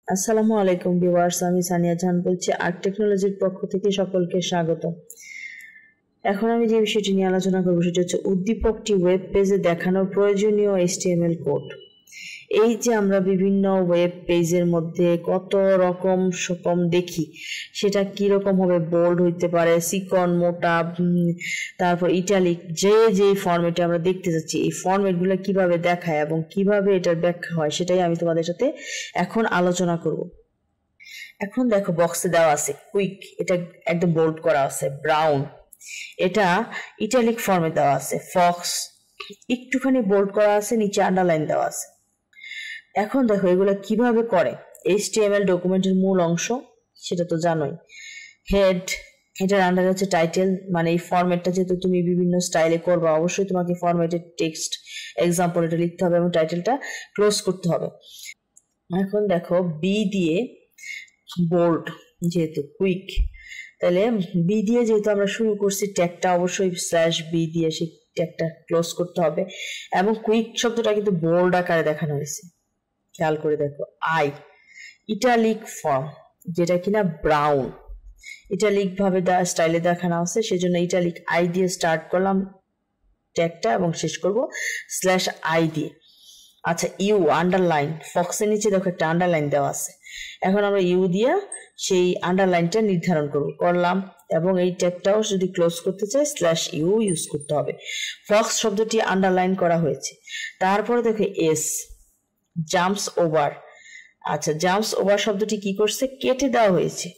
আসসালামু আলাইকুম ভিউয়ার্স, আমি সানিয়া জাহান বলছি আর্ট টেকনোলজির পক্ষ থেকে সকলকে স্বাগত। এখন আমি যে বিষয়টি নিয়ে আলোচনা করব সেটা হচ্ছে উদ্দীপকটি ওয়েব পেজে দেখানোর প্রয়োজনীয় HTML কোড। এই যে আমরা বিভিন্ন ওয়েব পেজের মধ্যে কত রকম দেখি, সেটা কিরকম হবে, বোল্ড হইতে পারে, সিকন, মোটা, তারপর ইটালিক, যে ফরম্যাটে আমরা দেখতে যাচ্ছি এই ফরম্যাটগুলো কিভাবে দেখায় এবং কিভাবে এটার ব্যাখ্যা হয় সেটাই আমি তোমাদের সাথে এখন আলোচনা করব। এখন দেখো বক্সে দেওয়া আছে কুইক, এটা একদম বোল্ড করা আছে। ব্রাউন, এটা ইটালিক ফর্মে দেওয়া আছে। ফক্স একটুখানি বোল্ড করা আছে, নিচে আন্ডারলাইন দেওয়া আছে। এখন দেখো এগুলো কিভাবে করে। HTML ডকুমেন্টের মূল অংশ সেটা তো জানোই। হেড, এটার আন্ডারে হচ্ছে টাইটেল, মানে এই ফরম্যাটটা যেহেতু তুমি বিভিন্ন স্টাইলে করবা অবশ্যই তোমাকে ফরম্যাটের টেক্সট এক্সাম্পল এটা লিখতে হবে এবং টাইটেলটা ক্লোজ করতে হবে। এখন দেখো বি দিয়ে বোল্ড, যেহেতু কুইক, তাহলে বি দিয়ে যেহেতু আমরা শুরু করছি, ট্যাগটা অবশ্যই /বি দিয়ে সেই ট্যাগটা ক্লোজ করতে হবে। এবং কুইক শব্দটা কিন্তু বোল্ড আকারে দেখানো হয়েছে, খেয়াল করে দেখো। আই, ইটালিক ফর্ম, যেটা কিনা ব্রাউন, ইটালিক ভাবে স্টাইলে দেখানো আছে, সেজন্য ইটালিক আই দিয়ে স্টার্ট করলাম ট্যাগটা এবং শেষ করব /i দিয়ে। আচ্ছা, ইউ আন্ডারলাইন, ফক্সের নিচে দেখো একটা আন্ডারলাইন দেওয়া আছে। এখন আমরা ইউ দিয়ে সেই আন্ডারলাইনটা নির্ধারণ করলাম এবং এই ট্যাগটাও যদি ক্লোজ করতে চাই /u ইউজ করতে হবে। ফক্স শব্দটি আন্ডারলাইন করা হয়েছে। তারপরে দেখো এস, জাম্পস ওভার। আচ্ছা, জাম্পস ওভার শব্দটি কি করছে, কেটে দেওয়া হয়েছে,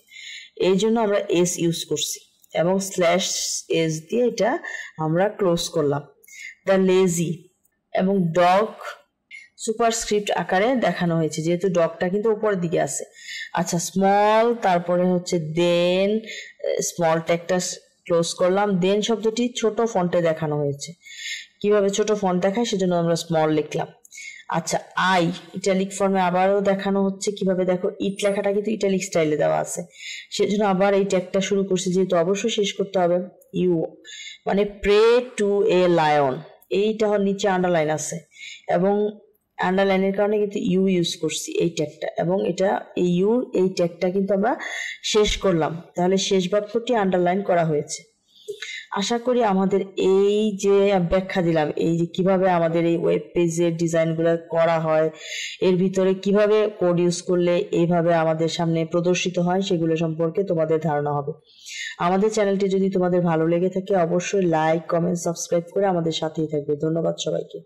এই জন্য আমরা এস ইউজ করছি এবং /s দিয়ে এটা আমরা ক্লোজ করলাম। দ্য লেজি এবং ডগ সুপারস্ক্রিপ্ট আকারে দেখানো হয়েছে, যেহেতু ডগটা কিন্তু উপরের দিকে আছে। আচ্ছা, স্মল, তারপরে হচ্ছে দেন স্মল ট্যাগটা ক্লোজ করলাম। দেন শব্দটি ছোট ফন্টে দেখানো হয়েছে, কিভাবে ছোট ফন্ট দেখায় সেজন্য আমরা স্মল লিখলাম। আচ্ছা, আই ইটালিক ফর্মে আবারও দেখানো হচ্ছে কিভাবে, দেখো ইট লেখাটা কিন্তু ইটালিক স্টাইলে দেওয়া আছে, সেজন্য আবার এই ট্যাগটা শুরু করছি, যেহেতু অবশ্যই শেষ করতে হবে। ইউ মানে প্রে টু এ লায়ন, এইটা নিচে আন্ডারলাইন আছে এবং আন্ডারলাইনের কারণে কিন্তু ইউ ইউজ করছি এই ট্যাগটা, এবং এটা এই ইউ এই ট্যাগটা কিন্তু আমরা শেষ করলাম, তাহলে শেষ বাক্যটি আন্ডারলাইন করা হয়েছে। আশা করি আমাদের এই যে ব্যাখ্যা দিলাম, এই যে কিভাবে আমাদের এই ওয়েব পেজের ডিজাইনগুলো করা হয়, এর ভিতরে কিভাবে কোড ইউজ করলে এইভাবে আমাদের সামনে প্রদর্শিত হয়, সেগুলো সম্পর্কে তোমাদের ধারণা হবে। আমাদের চ্যানেলটি যদি তোমাদের ভালো লেগে থাকে অবশ্যই লাইক, কমেন্ট, সাবস্ক্রাইব করে আমাদের সাথেই থাকবে। ধন্যবাদ সবাইকে।